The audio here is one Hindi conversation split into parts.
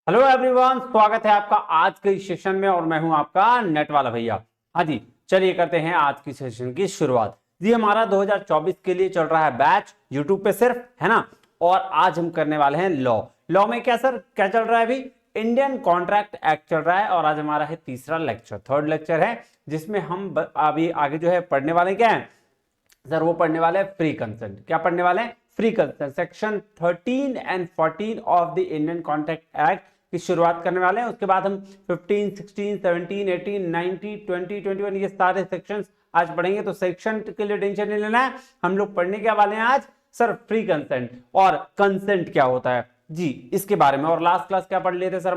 हेलो एवरीवन, स्वागत है आपका आज के इस सेशन में और मैं हूं आपका नेट वाला भैया। हाँ जी, चलिए करते हैं आज की सेशन की शुरुआत। जी हमारा 2024 के लिए चल रहा है बैच यूट्यूब पे सिर्फ, है ना। और आज हम करने वाले हैं लॉ में क्या सर, क्या चल रहा है अभी? इंडियन कॉन्ट्रैक्ट एक्ट चल रहा है और आज हमारा है तीसरा लेक्चर, थर्ड लेक्चर है, जिसमें हम अभी आगे जो है पढ़ने वाले क्या है सर, वो पढ़ने वाले हैं फ्री कंसेंट। क्या पढ़ने वाले हैं? Free consent, section 13 and 14 of the Indian contract act की शुरुआत करने वाले हैं। उसके बाद हम 15, 16, 17, 18, 19, 20, 21 ये सारे सेक्शंस आज पढ़ेंगे। तो सेक्शन के लिए टेंशन नहीं लेना है, हम लोग पढ़ने क्या वाले हैं आज सर? फ्री कंसेंट और कंसेंट क्या होता है जी, इसके बारे में। और लास्ट क्लास क्या पढ़ लिए थे सर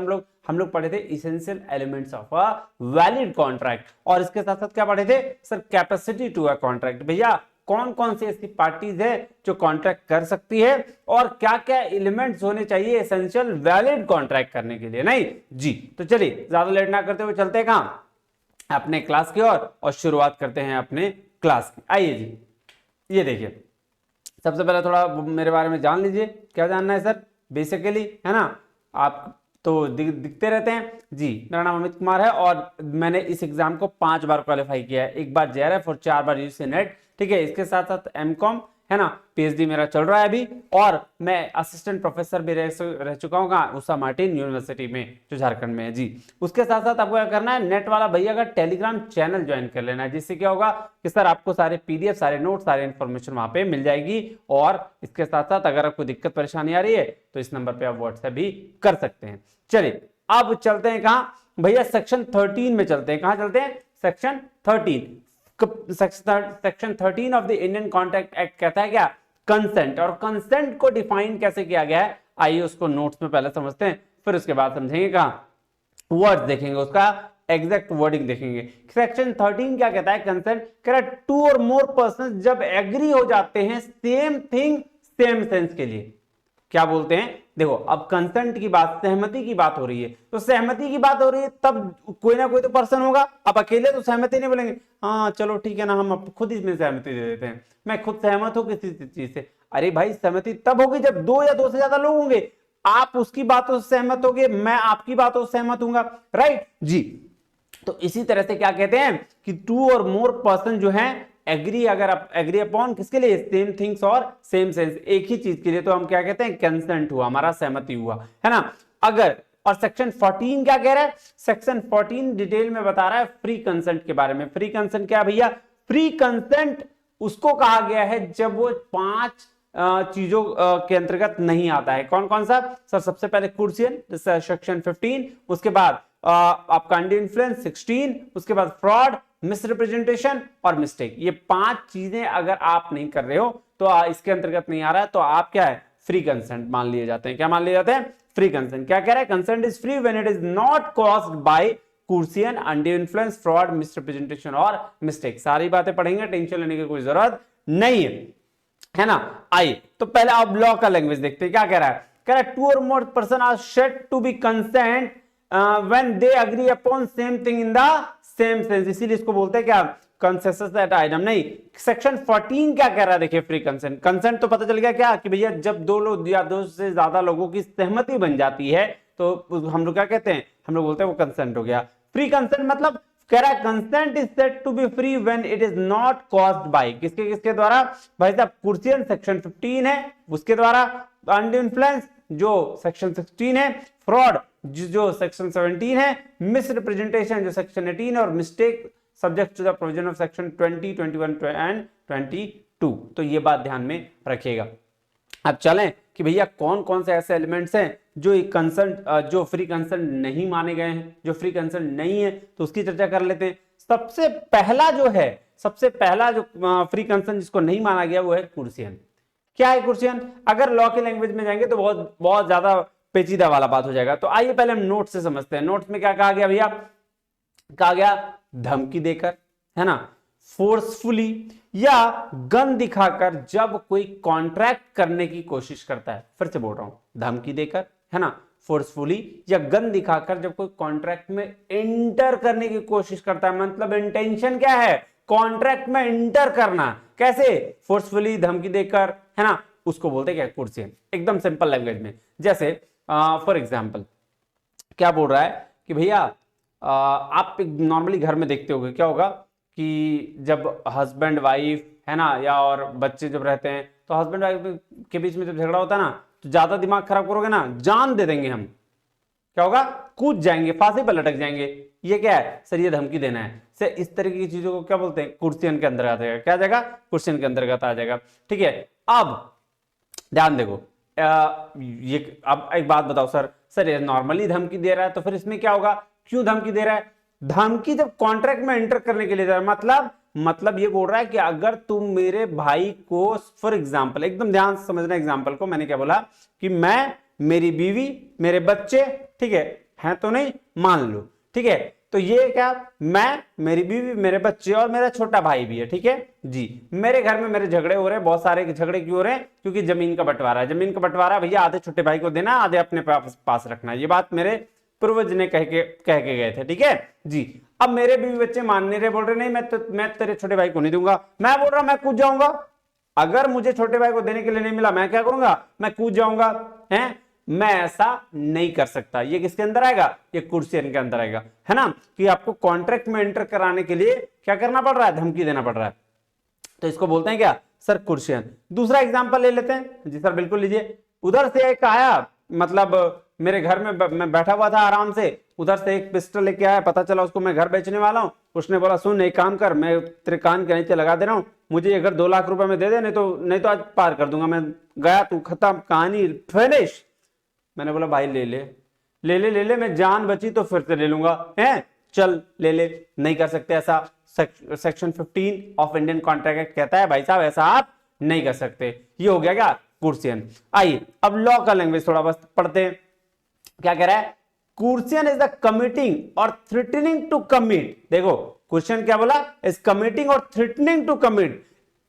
हम लोग पढ़े थे essential elements of a valid contract, और इसके साथ साथ क्या पढ़े थे sir? Capacity to a contract. भैया कौन कौन सी ऐसी पार्टीज है जो कॉन्ट्रैक्ट कर सकती है और क्या क्या एलिमेंट्स होने चाहिए एसेंशियल वैलिड कॉन्ट्रैक्ट करने के लिए, नहीं जी। तो चलिए ज्यादा लेट ना करते हुए चलते हैं कहां? अपने क्लास की ओर और शुरुआत करते हैं अपने क्लास की। आइए जी, ये देखिए, सबसे पहले थोड़ा मेरे बारे में जान लीजिए। क्या जानना है सर? बेसिकली, है ना, आप तो दिखते रहते हैं जी। मेरा नाम अमित कुमार है और मैंने इस एग्जाम को 5 बार क्वालिफाई किया है, एक बार जेआरएफ और 4 बार यूजीसी नेट। ठीक है, इसके साथ साथ एमकॉम, है ना, पीएचडी मेरा चल रहा है अभी, और मैं असिस्टेंट प्रोफेसर भी रह चुका हूँ उषा मार्टिन यूनिवर्सिटी में, जो झारखंड में है जी। उसके साथ साथ आपको क्या करना है, नेट वाला भैया का टेलीग्राम चैनल ज्वाइन कर लेना है, जिससे क्या होगा कि सर आपको सारे पीडीएफ, सारे नोट, सारे इन्फॉर्मेशन वहां पे मिल जाएगी। और इसके साथ साथ अगर आपको दिक्कत परेशानी आ रही है तो इस नंबर पे आप व्हाट्सएप भी कर सकते हैं। चलिए अब चलते हैं कहां भैया? सेक्शन 13 में चलते हैं। कहां चलते हैं? Section 13। Section 13 of the Indian contract act कहता है क्या? कंसेंट। और कंसेंट को डिफाइन कैसे किया गया है, आइए उसको नोट्स में पहले समझते हैं, फिर उसके बाद समझेंगे कहां वर्ड देखेंगे, उसका एग्जैक्ट वर्डिंग देखेंगे। सेक्शन 13 क्या कहता है? कंसेंट कह रहा है टू और मोर पर्सन जब एग्री हो जाते हैं सेम थिंग सेम सेंस के लिए। क्या बोलते हैं? देखो, अब कंसेंट की बात, सहमति की बात हो रही है, तो सहमति की बात हो रही है तब कोई ना कोई तो पर्सन होगा। अब अकेले तो सहमति नहीं बोलेंगे, हाँ चलो ठीक है ना, हम खुद इसमें सहमति दे देते हैं, मैं खुद सहमत हूं किसी चीज से। अरे भाई, सहमति तब होगी जब 2 या 2 से ज्यादा लोग होंगे। आप उसकी बातों से सहमत होगे, मैं आपकी बातों से सहमत हूंगा, राइट जी। तो इसी तरह से क्या कहते हैं कि टू और मोर पर्सन जो है एग्री, अगर आप एग्री अपॉन किसके लिए? सेम थिंग्स और सेम सेंस, एक ही चीज के लिए, तो हम क्या कहते हैं? कंसेंट हुआ, हमारा सहमति हुआ, है ना। अगर, और सेक्शन 14 क्या कह रहा है? सेक्शन 14 डिटेल में बता रहा है फ्री कंसेंट के बारे में। फ्री कंसेंट क्या भैया? फ्री कंसेंट उसको कहा गया है जब वो 5 चीजों के अंतर्गत नहीं आता है। कौन कौन सा सर? सबसे पहले कुर्सियन, सेक्शन 15, उसके बाद आपका अंडर इन्फ्लुएंस 16, उसके बाद फ्रॉड, मिसरिप्रेजेंटेशन और मिस्टेक। ये 5 चीजें अगर आप नहीं कर रहे हो तो इसके अंतर्गत नहीं आ रहा है, तो आप क्या है? फ्री कंसेंट मान लिए जाते हैं। क्या मान लिए जाते हैं? Free consent. क्या कह रहा है? Consent is free when it is not caused by coercion, under influence, fraud, misrepresentation और मिस्टेक। सारी बातें पढ़ेंगे, टेंशन लेने की कोई जरूरत नहीं है ना। आइए तो पहले अब लॉ का लैंग्वेज देखते हैं। क्या कह रहा है? कह रहा है two or more person are said to be consent when they agree upon same thing in the same sense, इसीलिए इसको बोलते हैं क्या? Consensus ad idem. नहीं, सेक्शन 14 क्या कह रहा है? देखिए, फ्री कंसेंट। कंसेंट तो पता चल गया क्या कि भैया जब 2 लोग या 2 से ज्यादा लोगों की सहमति बन जाती है तो हम लोग क्या कहते हैं? हम लोग बोलते हैं वो कंसेंट हो गया। फ्री कंसेंट मतलब कह रहा है consent is said to be free when it is not caused by, किसके किसके द्वारा भाई साहब? कुर्सियन सेक्शन 15 है उसके द्वारा, अंडर इन्फ्लुएंस जो सेक्शन 16 है, फ्रॉड जो सेक्शन 17 है, मिसरिप्रेजेंटेशन जो सेक्शन 18 और mistake subject to the provision of section 20, 21 and 22। तो ये बात ध्यान में रखिएगा। अब चलें कि भैया कौन कौन से ऐसे एलिमेंट्स हैं जो कंसेंट, जो फ्री कंसेंट नहीं माने गए हैं, जो फ्री कंसेंट नहीं है, तो उसकी चर्चा कर लेते हैं। सबसे पहला जो फ्री कंसेंट जिसको नहीं माना गया वो है कुर्सियन। क्या है कुर्सियन? अगर लॉ के लैंग्वेज में जाएंगे तो बहुत बहुत ज्यादा पेचीदा वाला बात हो जाएगा, तो आइए पहले हम नोट से समझते हैं। नोट्स में क्या कहा गया भैया? कहा गया धमकी देकर, है ना, फोर्सफुली या गन दिखाकर जब कोई कॉन्ट्रैक्ट करने की कोशिश करता है। फिर से बोल रहा हूं, धमकी देकर, है ना, फोर्सफुली या गन दिखाकर जब कोई कॉन्ट्रैक्ट में एंटर करने की कोशिश करता है। मतलब इंटेंशन क्या है? कॉन्ट्रैक्ट में एंटर करना। कैसे? फोर्सफुली, धमकी देकर, है ना, उसको बोलते हैं क्या? कुर्सियन। एकदम सिंपल लैंग्वेज में। जैसे फॉर एग्जाम्पल क्या बोल रहा है कि भैया आप नॉर्मली घर में देखते होगे क्या होगा कि जब हस्बैंड वाइफ है ना, या और बच्चे जब रहते हैं, तो हस्बैंड वाइफ के बीच में जब झगड़ा होता है ना, तो ज्यादा दिमाग खराब करोगे ना, जान दे देंगे हम, क्या होगा, कूद जाएंगे, फांसी पर लटक जाएंगे। ये क्या है सर, ये धमकी देना है। सर इस तरीके की चीजों को क्या बोलते हैं, कुर्सियन के अंदर आ जाएगा। क्या आ जाएगा, कुर्सियन के अंतर्गत आ जाएगा। ठीक है, अब ध्यान देखो, ये अब एक बात बताओ सर, सर ये नॉर्मली धमकी दे रहा है तो फिर इसमें क्या होगा, क्यों धमकी दे रहा है? धमकी जब कॉन्ट्रैक्ट में एंटर करने के लिए जा रहा है, मतलब ये बोल रहा है कि अगर तुम मेरे भाई को, फॉर एग्जाम्पल, एकदम ध्यान से समझना एग्जाम्पल को, मैंने क्या बोला कि मैं, मेरी बीवी, मेरे बच्चे, ठीक है तो नहीं, मान लो, ठीक है, तो ये क्या, मैं, मेरी बीवी, मेरे बच्चे और मेरा छोटा भाई भी है, ठीक है जी। मेरे घर में मेरे झगड़े हो रहे हैं, बहुत सारे झगड़े क्यों हो रहे हैं, क्योंकि जमीन का बंटवारा है। जमीन का बंटवारा भैया, आधे छोटे भाई को देना, आधे अपने पास रखना। ये बात मेरे पूर्वज ने कह के गए थे, ठीक है जी। अब मेरे बीवी बच्चे मान नहीं रहे, बोल रहे नहीं मैं तेरे छोटे भाई को नहीं दूंगा। मैं बोल रहा मैं कूद जाऊंगा, अगर मुझे छोटे भाई को देने के लिए नहीं मिला, मैं क्या करूंगा, मैं कूद जाऊंगा, हैं? मैं ऐसा नहीं कर सकता। ये किसके अंदर आएगा, ये कुर्सियन के अंदर आएगा, है ना, कि आपको कॉन्ट्रैक्ट में एंटर कराने के लिए क्या करना पड़ रहा है, धमकी देना पड़ रहा है। तो इसको बोलते हैं क्या सर, कुर्सियन। दूसरा एग्जांपल ले लेते हैं जी सर, बिल्कुल लीजिए। उधर से एक आया, मतलब मेरे घर में मैं बैठा हुआ था आराम से, उधर से एक पिस्टल लेके आया, पता चला उसको मैं घर बेचने वाला हूं। उसने बोला सुन एक काम कर, मैं तेरे कान के नीचे लगा दे रहा हूं, मुझे अगर 2 लाख रुपए में दे दे, नहीं तो आज पार कर दूंगा मैं। गया, तू खत्म, कहानी फिनिश। मैंने बोला भाई ले ले ले ले ले ले, मैं जान बची तो फिर से ले लूंगा, है चल ले ले। नहीं कर सकते ऐसा, section 15 of Indian contract act कहता है भाई साहब ऐसा आप नहीं कर सकते। ये हो गया क्या, कुर्सियन। आइए अब लॉ का लैंग्वेज थोड़ा बस पढ़ते हैं। क्या कह रहा है, coercion is the committing or threatening to commit. देखो क्वेश्चन क्या बोला, is committing or threatening to commit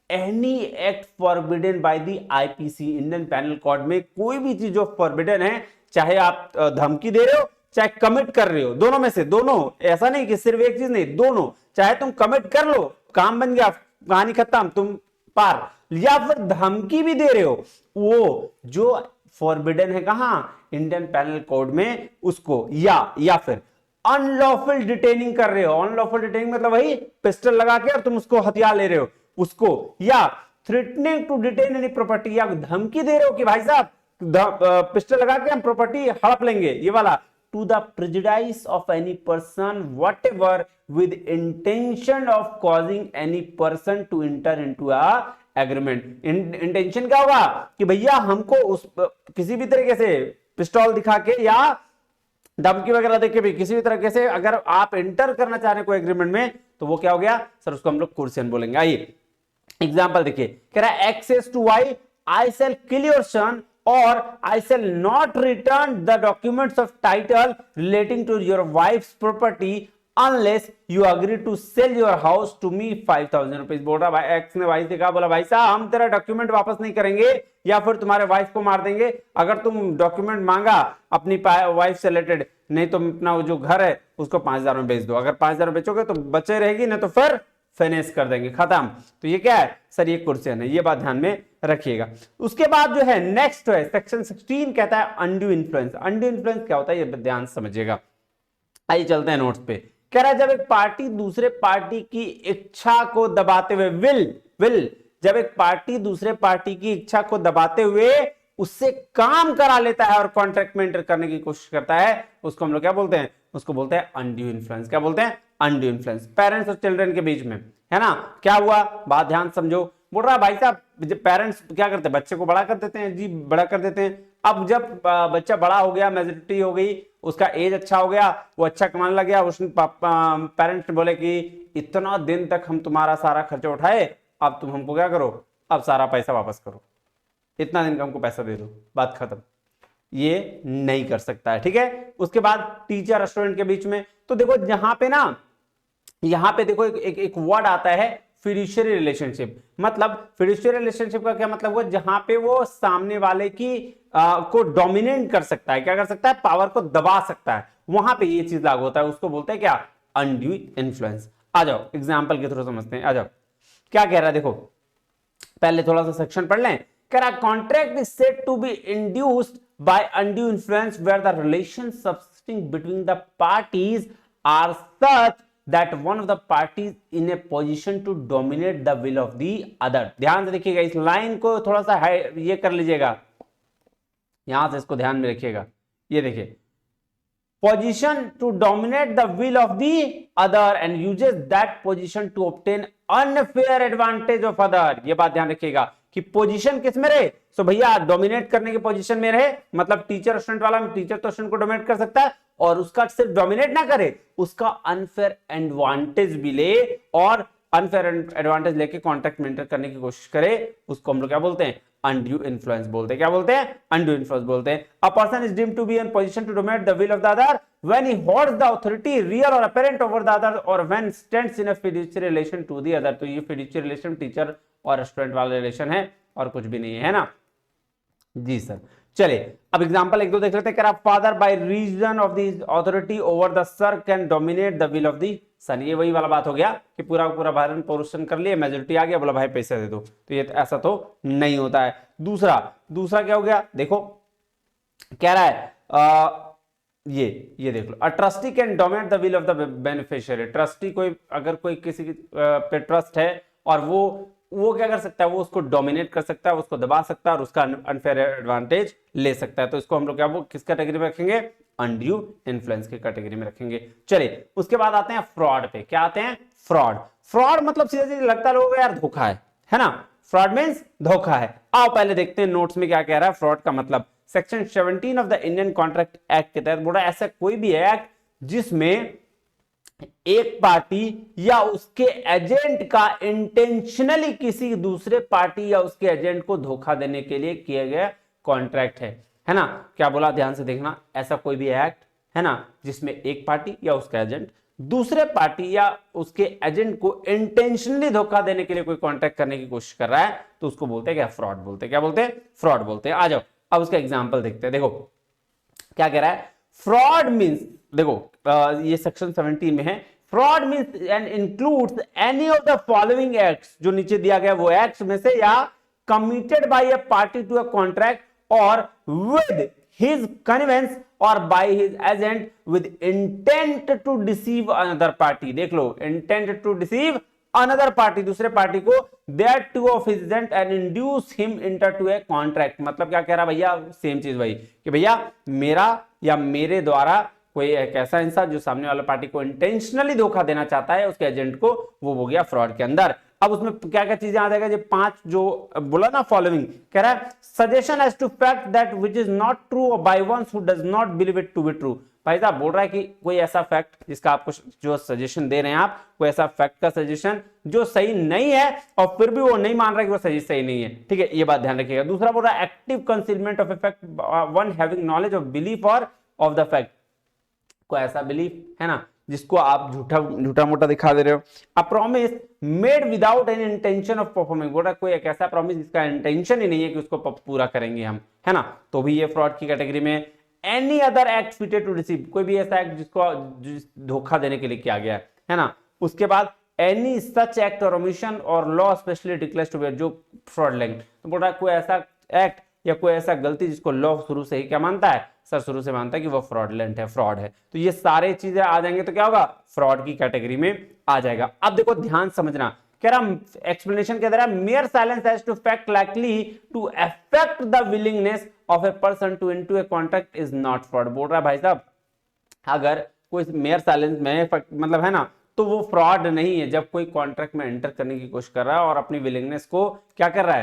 any act forbidden by the IPC, Indian penal code में कोई भी चीज जो फॉरबिडन है, चाहे आप धमकी दे रहे हो चाहे कमिट कर रहे हो, दोनों में से, दोनों, ऐसा नहीं कि सिर्फ एक चीज नहीं, दोनों, चाहे तुम कमिट कर लो, काम बन गया, कहानी खत्म, तुम पार, या फिर धमकी भी दे रहे हो, वो जो फॉरबिडन है कहां, इंडियन पैनल कोड में, उसको, या फिर अनलॉफुल डिटेनिंग कर रहे हो। अनलॉफुल डिटेनिंग मतलब वही पिस्टल लगा के और तुम उसको हथियार ले रहे हो उसको, या threatening to detain any property, या धमकी दे रहे हो कि भाई साहब पिस्टल लगा के हम प्रॉपर्टी हड़प लेंगे, ये वाला, to the prejudice of any person whatever with intention of causing any person to enter into a agreement. Intention क्या होगा कि भैया हमको उस किसी भी तरीके से पिस्टल दिखा के या धमकी वगैरह देके भी किसी भी तरीके से अगर आप एंटर करना चाह रहे हैं कोई एग्रीमेंट में, तो वो क्या हो गया सर, उसको हम लोग कुर्सियन बोलेंगे। आइए एग्जाम्पल देखिए, कह रहा है A says to Y, I shall kill your son और I shall not return the documents of title relating to your wife's property unless you agree to sell your house to me 5000 rupees. बोल रहा भाई एक्स ने वाई से कहा, बोला भाई साहब हम तेरा डॉक्यूमेंट वापस नहीं करेंगे या फिर तुम्हारे वाइफ को मार देंगे अगर तुम डॉक्यूमेंट मांगा अपनी वाइफ से रिलेटेड, नहीं तो अपना जो घर है उसको 5000 में बेच दो। अगर 5000 बेचोगे तो बचे रहेगी, नहीं तो फिर फिनिश कर देंगे, खत्म। तो ये क्या है सर, ये कुर्सियन है, ये बात ध्यान में रखिएगा। उसके बाद जो है नेक्स्ट है सेक्शन 16, कहता है अनड्यू इन्फ्लुएंस। अनड्यू इन्फ्लुएंस क्या होता है ये ध्यान समझिएगा। आइए चलते हैं नोट्स पे। कह रहा है जब एक पार्टी दूसरे पार्टी की इच्छा को दबाते हुए, विल जब एक पार्टी दूसरे पार्टी की इच्छा को दबाते हुए उससे काम करा लेता है और कॉन्ट्रैक्ट में एंटर करने की कोशिश करता है, उसको हम लोग क्या बोलते हैं, उसको बोलते हैं अनड्यू इन्फ्लुएंस। क्या बोलते हैं, अनड्यू इन्फ्लुएंस। पेरेंट्स और चिल्ड्रन के बीच में, है ना, क्या हुआ, बात ध्यान समझो। बोल रहा है भाई साहब पेरेंट्स क्या करते हैं, बच्चे को बड़ा कर देते हैं जी, बड़ा कर देते हैं। अब जब बच्चा बड़ा हो गया, मेजोरिटी हो गई, उसका एज अच्छा हो गया, वो अच्छा कमाने लग गया, उसने पेरेंट्स ने बोले कि इतना दिन तक हम तुम्हारा सारा खर्चा उठाए, अब तुम हमको क्या करो, अब सारा पैसा वापस करो, इतना दिन का हमको पैसा दे दो, बात खत्म। ये नहीं कर सकता है, ठीक है। उसके बाद टीचर स्टूडेंट के बीच में, तो देखो यहां पे ना, यहां पे देखो एक वर्ड आता है फिड्यूशियरी रिलेशनशिप। मतलब फिड्यूशियरी रिलेशनशिप का क्या मतलब हुआ, जहां पे वो सामने वाले की को डोमिनेट कर सकता है, क्या कर सकता है, पावर को दबा सकता है, वहां पे ये चीज लागू होता है, उसको बोलते हैं क्या, अनड्यू इन्फ्लुएंस। आ जाओ एग्जाम्पल के थ्रू समझते हैं, आ जाओ क्या कह रहा है, देखो पहले थोड़ा सा सेक्शन पढ़ लें। कह रहा contract is said to be induced by undue influence where the relations subsisting between the parties are such that one of the parties in a position to dominate the will of the other। ध्यान से देखिएगा, इस लाइन को थोड़ा सा ये कर लीजिएगा, यहां से इसको ध्यान में रखिएगा। ये देखिए, position to dominate the will of the other and uses that position to obtain unfair advantage of other। ये बात ध्यान रखिएगा कि पोजीशन किस में रहे, सो भैया डोमिनेट करने के पोजीशन में रहे, मतलब टीचर स्टूडेंट वाला में टीचर तो स्टूडेंट को डोमिनेट कर सकता है, और उसका सिर्फ डोमिनेट ना करे, उसका अनफेयर एडवांटेज भी ले, और अनफेयर एडवांटेज लेके कॉन्ट्रैक्ट मेंटेन करने की कोशिश करे, उसको हम लोग क्या बोलते हैं, अनड्यू इन्फ्लुएंस बोलते हैं। क्या बोलते हैं, अनड्यू इन्फ्लुएंस बोलते हैं। A person is deemed to be in position to dominate the will of the other when he holds the authority real or apparent over the other और when stands in a fiduciary relation to the other. तो ये फिड्यूशियरी रिलेशन टीचर और स्टूडेंट वाला रिलेशन है और कुछ भी नहीं है ना जी सर। चलिए अब एग्जांपल एक दो देख लेते हैं। Father by reason of the authority over the son can dominate the will of the son. ये वही वाला बात हो गया कि पूरा पूरा भरण पोषण कर लिए, मेजोरिटी आ गया, बोला भाई पैसे दे दो, तो ये ऐसा तो नहीं होता है। दूसरा क्या हो गया, देखो कह रहा है ये देख लो, a trustee can dominate the will of the beneficiary. Trustee कोई अगर कोई किसी पे ट्रस्ट है और वो क्या कर सकता है, वो उसको डोमिनेट कर सकता है, उसको दबा सकता है और उसका अनफेयर एडवांटेज ले सकता है। तो इसको हम लोग क्या वो किस कैटेगरी में रखेंगे, अनड्यू इन्फ्लुएंस की कैटेगरी में रखेंगे। चलिए उसके बाद आते हैं फ्रॉड पे। क्या आते हैं, फ्रॉड मतलब सीधे सीधे लगता लोगों को यार धोखा है ना, फ्रॉड मींस धोखा है। आओ पहले देखते हैं नोट्स में क्या कह रहा है फ्रॉड का मतलब। Section 17 of the Indian contract act के तहत बोल रहा है ऐसा कोई भी एक्ट जिसमें एक पार्टी या उसके एजेंट का इंटेंशनली किसी दूसरे पार्टी या उसके एजेंट को धोखा देने के लिए किया गया कॉन्ट्रैक्ट है ना। क्या बोला, ध्यान से देखना, ऐसा कोई भी एक्ट है ना जिसमें एक पार्टी या उसका एजेंट दूसरे पार्टी या उसके एजेंट को इंटेंशनली धोखा देने के लिए कोई कॉन्ट्रैक्ट करने की कोशिश कर रहा है, तो उसको बोलते हैं क्या, फ्रॉड बोलते हैं। क्या बोलते हैं, फ्रॉड बोलते हैं। आ जाओ अब उसका एग्जाम्पल देखते हैं। देखो क्या कह रहा है, फ्रॉड मीन्स, देखो ये सेक्शन 17 में है, fraud means and includes any of the following acts, जो नीचे दिया गया वो एक्ट्स में से, या committed by a party to a contract और विद हिज कन्वेंस और by his agent with intent to deceive another party. देख लो, intent to deceive another party, दूसरे पार्टी को, that to of his agent and induce him enter to a contract. मतलब क्या कह रहा भैया, सेम चीज भाई कि भैया मेरा या मेरे द्वारा कोई एक ऐसा इंसान जो सामने वाला पार्टी को इंटेंशनली धोखा देना चाहता है उसके एजेंट को, वो हो गया फ्रॉड के अंदर। अब उसमें क्या क्या चीजें आ जाएगा, जो 5 जो बोला ना फॉलोइंग, कह रहा है suggestion as to fact that which is not true by one's who does not believe it to be true. भाई साहब बोल रहा है कि कोई ऐसा फैक्ट जिसका आपको जो सजेशन दे रहे हैं आप, कोई ऐसा फैक्ट का सजेशन जो सही नहीं है और फिर भी वो नहीं मान रहा कि वो सही नहीं है, ठीक है, ये बात ध्यान रखिएगा। दूसरा बोल रहा है active concealment of a fact one having knowledge of belief और ऑफ द फैक्ट। को ऐसा बिलीफ है ना जिसको आप झूठा मोटा दिखा दे रहे हो। A promise made without any intention of performing, बोल रहा कोई एक ऐसा प्रॉमिस जिसका इंटेंशन ही नहीं है कि उसको पूरा करेंगे हम, है ना, तो भी ये फ्रॉड की कैटेगरी में। Any other act fitted to receive, कोई भी ऐसा एक्ट जिसको धोखा देने के लिए किया गया है ना। उसके बाद any such act or omission or law specially declares to be, जो फ्रॉडलेंट, तो बोल रहा है कोई ऐसा एक्ट या कोई ऐसा गलती जिसको लॉ शुरू से ही क्या मानता है, सर शुरू से मानता है कि वो फ्रॉडलेंट है, फ्रॉड है। तो ये सारे चीजें आ जाएंगे तो क्या होगा, फ्रॉड की कैटेगरी में आ जाएगा। अब देखो ध्यान समझना, कह रहा एक्सप्लेनेशन के द्वारा mere silence as to fact likely to affect the willingness of a person to into a contract is not fraud. बोल रहा है भाई साहब अगर कोई मेयर साइलेंस में मतलब है ना, तो वो फ्रॉड नहीं है जब कोई कॉन्ट्रैक्ट में एंटर करने की कोशिश कर रहा है और अपनी विलिंगनेस को क्या कर रहा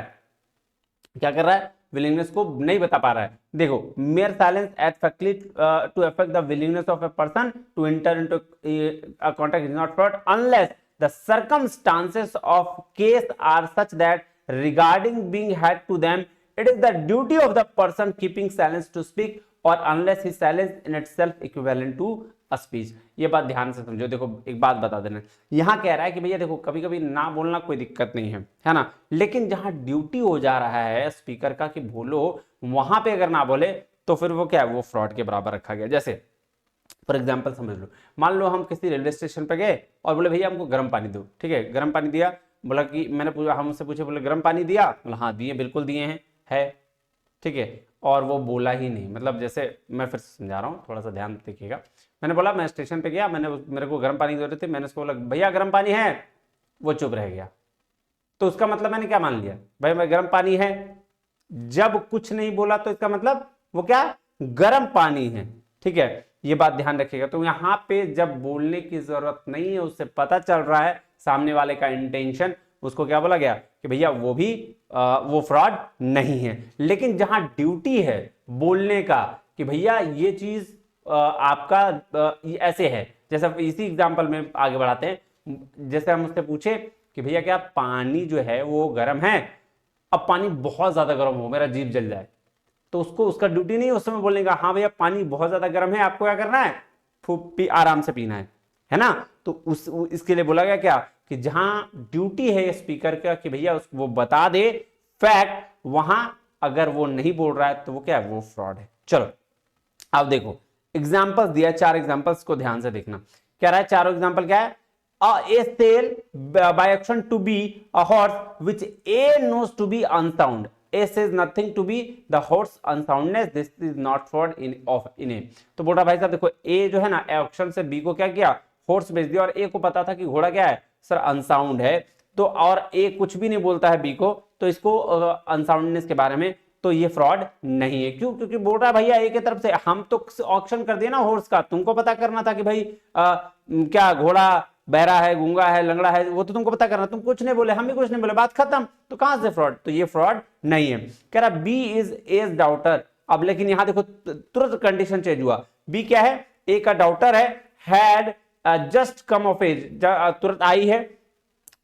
है, विलिंगनेस को नहीं बता पा रहा है। देखो mere silence at factly to affect the willingness of a person to enter into a contract is not fraud unless the circumstances of case are such that regarding being had to them it is the duty of the person keeping silence to speak और unless his silence in itself equivalent to a speech. ये बात ध्यान से समझो। देखो एक बात बता देना, यहां कह रहा है कि भैया देखो कभी कभी ना बोलना कोई दिक्कत नहीं है ना, लेकिन जहां ड्यूटी हो जा रहा है स्पीकर का कि बोलो, वहां पे अगर ना बोले तो फिर वो क्या है, वो फ्रॉड के बराबर रखा गया। जैसे फॉर एग्जाम्पल समझ लो, मान लो हम किसी रेलवे स्टेशन पे गए और बोले भैया हमको गर्म पानी दो, ठीक है, गर्म पानी दिया, बोला कि मैंने हमसे पूछे, बोले गर्म पानी दिया, बोला हाँ दिए, बिल्कुल दिए हैं, है ठीक है, और वो बोला ही नहीं। मतलब जैसे मैं फिर से समझा रहा हूँ, थोड़ा सा ध्यान देखिएगा। मैंने बोला मैं स्टेशन पे गया, मेरे को गर्म पानी की जरूरत थी, मैंने उसको बोला भैया गर्म पानी है, वो चुप रह गया। तो उसका मतलब मैंने क्या मान लिया, भाई मैं गर्म पानी है। जब कुछ नहीं बोला तो इसका मतलब वो क्या, गर्म पानी है। ठीक है, ये बात ध्यान रखिएगा। तो यहां पे जब बोलने की जरूरत नहीं है, उससे पता चल रहा है सामने वाले का इंटेंशन, उसको क्या बोला गया कि भैया वो फ्रॉड नहीं है। लेकिन जहां ड्यूटी है बोलने का कि भैया ये चीज आपका ऐसे है, जैसे इसी एग्जांपल में आगे बढ़ाते हैं। जैसे हम उससे पूछे कि भैया क्या पानी जो है वो गर्म है, अब पानी बहुत ज्यादा गर्म हो, मेरा जीभ जल जाए, तो उसको उसका ड्यूटी नहीं उस समय बोलने का हाँ भैया पानी बहुत ज्यादा गर्म है, आपको क्या करना है, खूब आराम से पीना है ना। तो इसके लिए बोला गया क्या कि जहां ड्यूटी है स्पीकर का कि भैया वो बता दे फैक्ट, वहां अगर वो नहीं बोल रहा है तो वो क्या है, वो फ्रॉड है। चलो अब देखो एग्जांपल्स दिया, 4 एग्जांपल्स को ध्यान से देखना। क्या रहा है, चारों एग्जांपल क्या है, a sail by action to be a horse which A knows to be unsound. A says nothing to be the horse unsoundness. This is not fraud in A. तो बोल रहा भाई साहब देखो A जो है ना, एक्शन से B को क्या किया, हॉर्स भेज दिया, और A को पता था कि घोड़ा क्या है सर, अनसाउंड है। तो और A कुछ भी नहीं बोलता है B को, तो इसको अनसाउंडनेस के बारे में, तो ये फ्रॉड नहीं है। क्यों, क्योंकि बोल रहा है भैया ए की तरफ से, हम तो ऑक्शन कर दिया ना हॉर्स का, तुमको पता करना था कि भाई क्या घोड़ा बहरा है, गूंगा है, लंगड़ा है, वो तो तुमको पता करना, तुम कुछ नहीं बोले, हम भी कुछ नहीं बोले, बात खत्म। तो कहां से फ्रॉड, तो ये फ्रॉड नहीं है। कह रहा बी इज एज डाउटर। अब लेकिन यहां देखो तुरंत कंडीशन चेंज हुआ, बी क्या है, ए का डाउटर है, had just come of age, तुरंत आई है।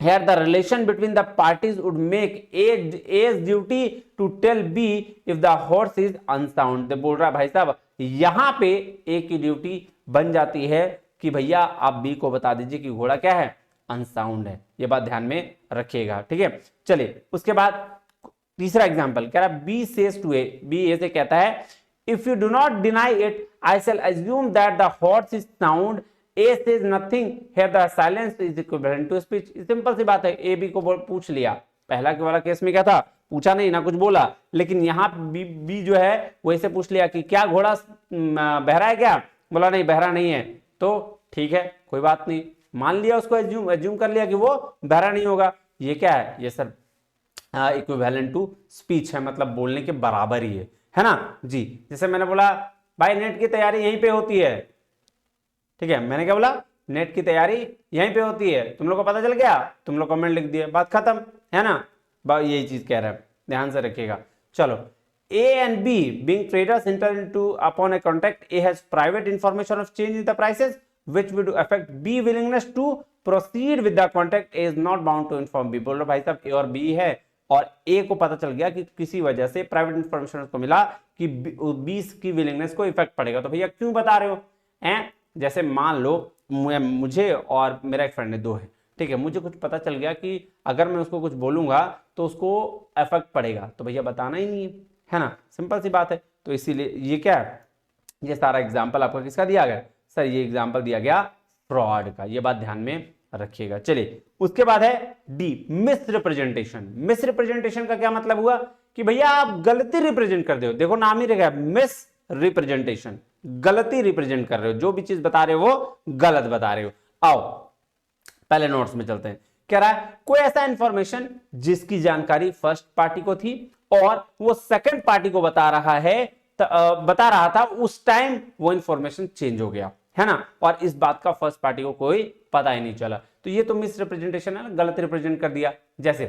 Here the relation between the parties would make A's duty to tell B if the horse is unsound. तो बोल रहा भाई साहब यहां पे A की ड्यूटी बन जाती है कि भैया आप B को बता दीजिए कि घोड़ा क्या है, अनसाउंड है। ये बात ध्यान में रखिएगा, ठीक है। चलिए उसके बाद तीसरा एग्जांपल कह रहा B says to A, B A से कहता है if you do not deny it I shall assume that the horse is sound. A says nothing, here the silence is equivalent to speech. Simple सी बात है, ए बी को पूछ लिया, पहला के वाला केस में क्या था, पूछा नहीं ना कुछ बोला, लेकिन यहाँ बी जो है वैसे पूछ लिया कि क्या घोड़ा बहरा है क्या, बोला नहीं बहरा नहीं है, तो ठीक है कोई बात नहीं, मान लिया उसको, एज्यूम कर लिया कि वो बहरा नहीं होगा। ये क्या है, ये सर इक्विवेलेंट टू स्पीच है, मतलब बोलने के बराबर ही है ना जी। जैसे मैंने बोला भाई नेट की तैयारी यहीं पे होती है, ठीक है, मैंने क्या बोला, नेट की तैयारी यहीं पे होती है, तुम लोग को पता चल गया, तुम लोग कमेंट लिख दिए, बात खत्म, है ना। यही चीज कह रहा है, ध्यान से रखिएगा। चलो A and B being traders enter into upon a contract, A has private information of change in the prices which would affect B willingness to proceed with the contract. A is not bound to inform B. बोल रहे भाई साहब A और B है, और A को पता चल गया कि किसी वजह से प्राइवेट इंफॉर्मेशन उसको मिला कि B की विलिंगनेस को इफेक्ट पड़ेगा, तो भैया क्यों बता रहे हो हैं। जैसे मान लो मुझे और मेरा एक फ्रेंड है, 2 है, ठीक है, मुझे कुछ पता चल गया कि अगर मैं उसको कुछ बोलूंगा तो उसको इफेक्ट पड़ेगा, तो भैया बताना ही नहीं है ना, सिंपल सी बात है। तो इसीलिए ये क्या है, ये सारा एग्जाम्पल आपका किसका दिया गया सर, ये एग्जाम्पल दिया गया फ्रॉड का, ये बात ध्यान में रखिएगा। चलिए उसके बाद है D, miss representation. Miss representation का क्या मतलब हुआ कि भैया आप गलती रिप्रेजेंट कर दो, देखो नाम ही रहेगा मिस रिप्रेजेंटेशन, गलती रिप्रेजेंट कर रहे हो, जो भी चीज बता रहे हो वो गलत बता रहे हो। आओ पहले नोट्स में चलते हैं। कह रहा है कोई ऐसा इंफॉर्मेशन जिसकी जानकारी फर्स्ट पार्टी को थी और वो सेकंड पार्टी को बता रहा था, उस टाइम वो इंफॉर्मेशन चेंज हो गया, है ना, और इस बात का फर्स्ट पार्टी को कोई पता ही नहीं चला, तो ये तो मिस रिप्रेजेंटेशन है ना, गलत रिप्रेजेंट कर दिया। जैसे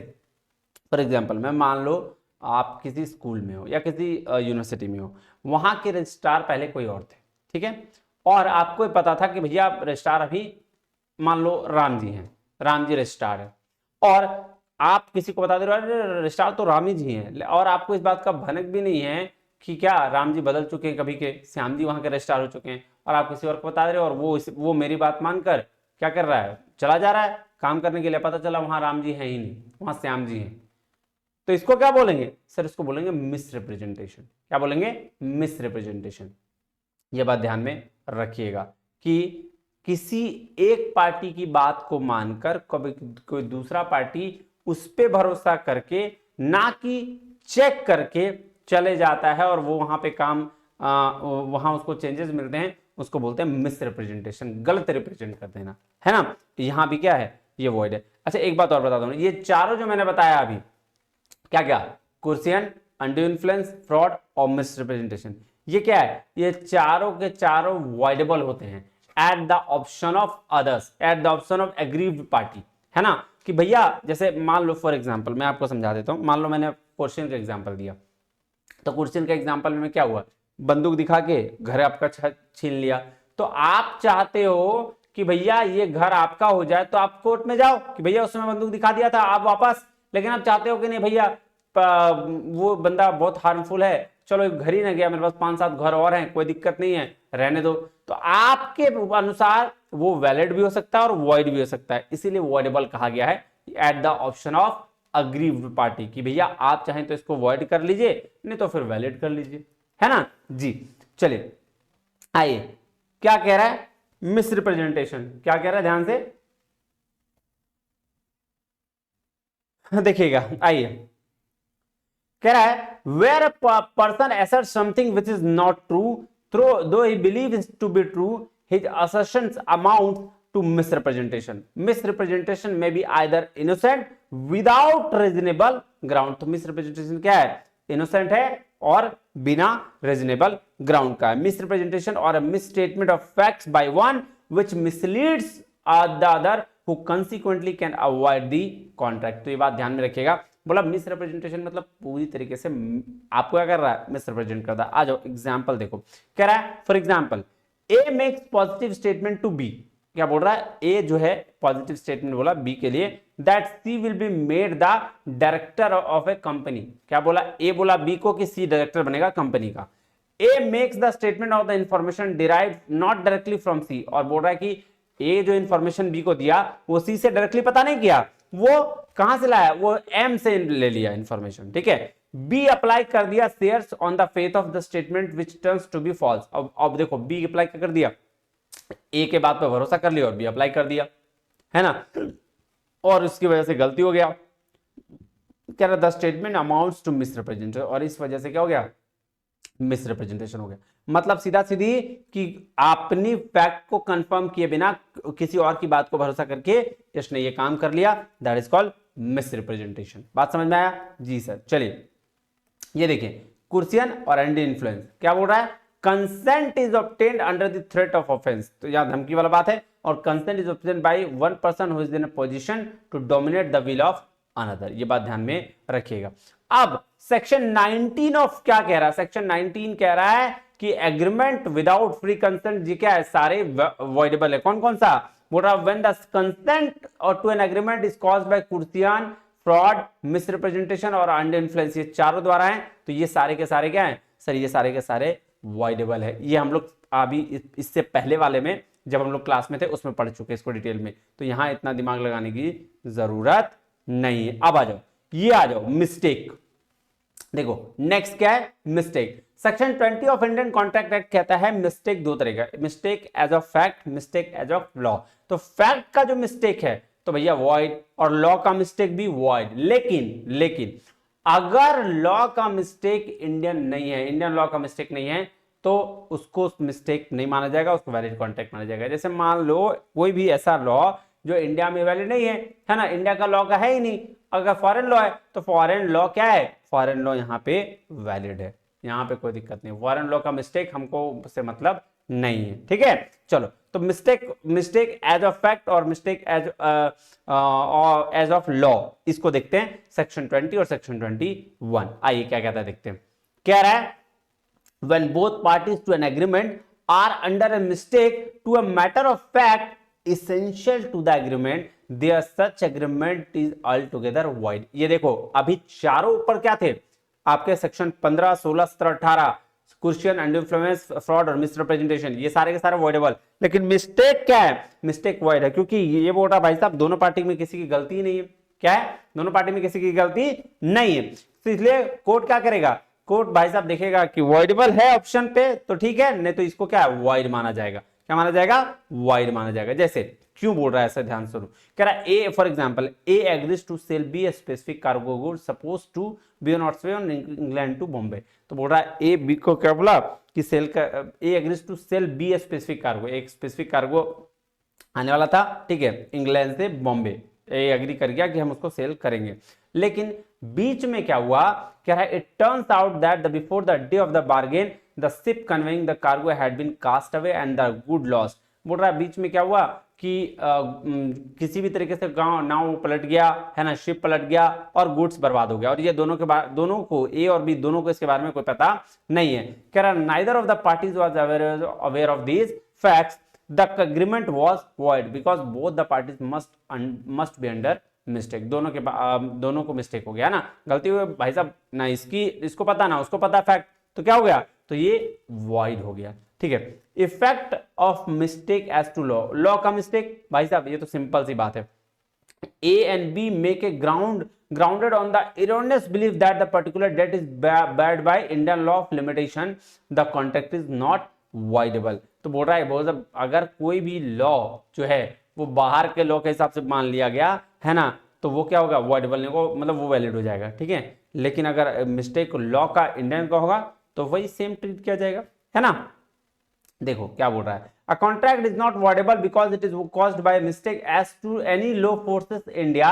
फॉर एग्जाम्पल मैं मान लो आप किसी स्कूल में हो या किसी यूनिवर्सिटी में हो, वहां के रजिस्ट्रार पहले कोई और थे, ठीक है, और आपको पता था कि भैया रजिस्ट्रार अभी मान लो राम जी हैं, राम जी रजिस्ट्रार है, और आप किसी को बता दे रहे हो रजिस्ट्रार तो राम जी हैं, और आपको इस बात का भनक भी नहीं है कि क्या राम जी बदल चुके हैं, कभी के श्याम जी वहां के रजिस्ट्रार हो चुके हैं, और आप किसी और को बता दे रहे हो, और वो मेरी बात मानकर क्या कर रहा है, चला जा रहा है काम करने के लिए, पता चला वहां राम जी हैं ही नहीं, वहां श्याम जी हैं, तो इसको क्या बोलेंगे सर, इसको बोलेंगे मिस रिप्रेजेंटेशन। क्या बोलेंगे, मिस रिप्रेजेंटेशन। यह बात ध्यान में रखिएगा कि किसी एक पार्टी की बात को मानकर कभी कोई दूसरा पार्टी उस पे भरोसा करके, ना कि चेक करके चले जाता है और वो वहां पे काम वहां उसको चेंजेस मिलते हैं, उसको बोलते हैं मिस रिप्रेजेंटेशन, गलत रिप्रेजेंट कर देना, है ना। यहां भी क्या है, ये वॉइड है। अच्छा एक बात और बता दूं, ये चारों जो मैंने बताया अभी, क्या क्या, कुर्सियन, अनड्यू इन्फ्लुएंस, फ्रॉड और मिस रिप्रेजेंटेशन, ये क्या है, ये चारों के चारों वॉइडेबल होते हैं at the option of others, at the option of aggrieved party, है ना। कि भैया जैसे मान लो फॉर एग्जांपल मैं आपको समझा देता हूं, मान लो मैंने क्वेश्चन का एग्जांपल दिया, तो क्वेश्चन का एग्जांपल में क्या हुआ, बंदूक दिखा के घर आपका छीन लिया, तो आप चाहते हो कि भैया ये घर आपका हो जाए, तो आप कोर्ट में जाओ कि भैया उसमें बंदूक दिखा दिया था, आप वापस, लेकिन आप चाहते हो कि नहीं भैया वो बंदा बहुत हार्मफुल है, चलो घर ही ना गया, मेरे पास 5-7 घर और हैं, कोई दिक्कत नहीं है, रहने दो, तो आपके अनुसार वो वैलिड भी हो सकता है और वॉइड भी हो सकता है, इसीलिए वॉइडेबल कहा गया है at the option of aggrieved party, कि भैया आप चाहें तो इसको वॉइड कर लीजिए, नहीं तो फिर वैलिड कर लीजिए, है ना जी। चलिए आइए, क्या कह रहा है, मिस रिप्रेजेंटेशन, क्या कह रहा है ध्यान से देखिएगा, आइए, कह रहा है where person assert something which is not true throw though he believe to be true his assertions amount to misrepresentation, misrepresentation may be either innocent without reasonable ground, तो मिसरिप्रेजेंटेशन क्या है, इनोसेंट है और बिना रीजनेबल ग्राउंड का है, मिसरिप्रेजेंटेशन और misstatement of facts by one which misleads the other who consequently can avoid the contract, तो ये बात ध्यान में रखिएगा, बोला मिस रिप्रेजेंटेशन मतलब पूरी तरीके से आपको क्या कर रहा है, मिस रिप्रेजेंट करता है। आ जाओ एग्जांपल देखो, कह रहा है for example A makes positive statement to be, क्या बोल रहा है, ए जो है पॉजिटिव स्टेटमेंट बोला बी के लिए, that C will be made the director of a company, क्या बोला, ए बोला बी को कि सी डायरेक्टर बनेगा कंपनी का, A makes the statement of the information derived not directly from C, और बोल रहा है कि ए जो इंफॉर्मेशन बी को दिया वो सी से डायरेक्टली पता नहीं किया, वो कहां से लाया, वो एम से ले लिया इंफॉर्मेशन, ठीक है। बी अप्लाई कर दिया shares on the faith of the statement which turns to be false, अब देखो बी अप्लाई कर दिया, ए के बात पे भरोसा कर लिया और बी अप्लाई कर दिया, है ना, और उसकी वजह से गलती हो गया, कह रहा the statement amounts to misrepresentation, और इस वजह से क्या हो गया, मिसरिप्रेजेंटेशन हो गया, मतलब सीधा सीधी कि अपनी फैक्ट को कंफर्म किए बिना किसी और की बात को भरोसा करके इसने ये काम कर लिया, दैट इज कॉल्ड मिसरिप्रेजेंटेशन। बात समझ में आया जी सर। चलिए ये देखिए कुर्सियन और एंडी इन्फ्लुएंस, क्या बोल रहा है, consent is obtained under the threat of offence, तो यहां धमकी वाला बात है, और consent is obtained by one person who is in a position to dominate the will of another, ये बात ध्यान में रखिएगा। अब सेक्शन 19 ऑफ क्या कह रहा है, सेक्शन 19 कह रहा है कि एग्रीमेंट विदाउट फ्री कंसेंट, जी क्या है, सारे वॉइडेबल है, कौन कौन सा, बोल रहा when the consent or to an agreement is caused by coercion, fraud, misrepresentation or under influence, ये चारों द्वारा हैं, तो ये सारे के सारे क्या हैं सर, ये सारे के सारे वॉइडेबल है, ये हम लोग अभी इससे पहले वाले में जब हम लोग क्लास में थे उसमें पढ़ चुके इसको डिटेल में, तो यहां इतना दिमाग लगाने की जरूरत नहीं है। अब आ जाओ, ये आ जाओ मिस्टेक, देखो नेक्स्ट क्या है, mistake, section 20 of Indian contract act कहता है मिस्टेक दो तरह का, mistake as of fact, mistake as of law, तो फैक्ट का जो मिस्टेक है तो भैया वॉइड, और लॉ का मिस्टेक भी वॉइड, लेकिन अगर लॉ का मिस्टेक इंडियन नहीं है, इंडियन लॉ का मिस्टेक नहीं है, तो उसको मिस्टेक नहीं माना जाएगा, उसको वैलिड कॉन्ट्रैक्ट माना जाएगा। जैसे मान लो कोई भी ऐसा लॉ जो इंडिया में वैलिड नहीं है ना, इंडिया का लॉ का है ही नहीं, अगर फॉरेन लॉ है तो फॉरेन लॉ क्या है, फॉरेन लॉ यहाँ पे वैलिड है, यहाँ पे कोई दिक्कत नहीं, फॉरेन लॉ का मिस्टेक हमको उससे मतलब नहीं है, ठीक है। चलो तो मिस्टेक एज ऑफ फैक्ट और मिस्टेक एज ऑफ लॉ, इसको देखते हैं सेक्शन 20 और सेक्शन 21। आइए क्या कहता है देखते हैं, कह रहा है when both parties to an agreement are under a mistake to a matter of fact essential to the agreement, their such agreement is altogether void। ये देखो अभी चारों ऊपर क्या थे आपके, सेक्शन 15, 16, 17, 18, कुर्सियन, अंडर इन्फ्लुएंस, फ्रॉड और मिसरिप्रेजेंटेशन, ये सारे के सारे वॉइडेबल, लेकिन मिस्टेक क्या है, मिस्टेक वॉइड है, क्योंकि ये बोल रहा भाई साहब दोनों पार्टी में किसी की गलती ही नहीं है, क्या है, दोनों पार्टी में किसी की गलती नहीं है, तो इसलिए कोर्ट क्या करेगा, कोर्ट भाई साहब देखेगा कि वॉइडेबल है ऑप्शन पे तो ठीक है, नहीं तो इसको क्या वॉइड माना जाएगा, क्या माना जाएगा, वाइड माना जाएगा। जैसे क्यों बोल रहा है ऐसा, ध्यान सुनो। कह रहा है A for example A agrees to sell B a specific cargo good suppose to be on way on England to Bombay. तो बोल रहा है ए बी को क्या बोला कि सेल का A agrees to sell B a specific cargo, एक स्पेसिफिक कार्गो आने वाला था, ठीक है, इंग्लैंड से बॉम्बे। ए एग्री कर गया कि हम उसको सेल करेंगे, लेकिन बीच में क्या हुआ, कह रहा है it turns out that the before the day of the bargain the ship conveying the cargo had been cast away and the good lost. बोल रहा है बीच में क्या हुआ कि किसी भी तरीके से गांव नाव पलट गया है ना, शिप पलट गया और गुड्स बर्बाद हो गया, और ये दोनों को ए और बी दोनों को इसके बारे में कोई पता नहीं है। कह रहा neither of the parties was aware of these facts the agreement was void because both the parties must be under mistake. दोनों को मिस्टेक हो गया ना, गलती हुई भाई साहब, ना इसको पता ना उसको पता फैक्ट, तो क्या हो गया, तो ये वॉइड हो गया, ठीक है। Effect of mistake as to law, law का मिस्टेक भाई साहब ये तो सिंपल सी बात है। A and B make a grounded on the erroneous belief that the particular debt is barred by Indian law of limitation, the contract is not voidable। तो बोल रहा है अगर कोई भी लॉ जो है वो बाहर के लॉ के हिसाब से मान लिया गया है ना, तो वो क्या होगा, वॉइडेबल नहीं होगा, मतलब वो वैलिड हो जाएगा, ठीक है। लेकिन अगर मिस्टेक लॉ का इंडियन का होगा तो वही सेम ट्रीट किया जाएगा, है ना। देखो क्या बोल रहा है, a contract is not voidable because it is caused by mistake as to any law forces India,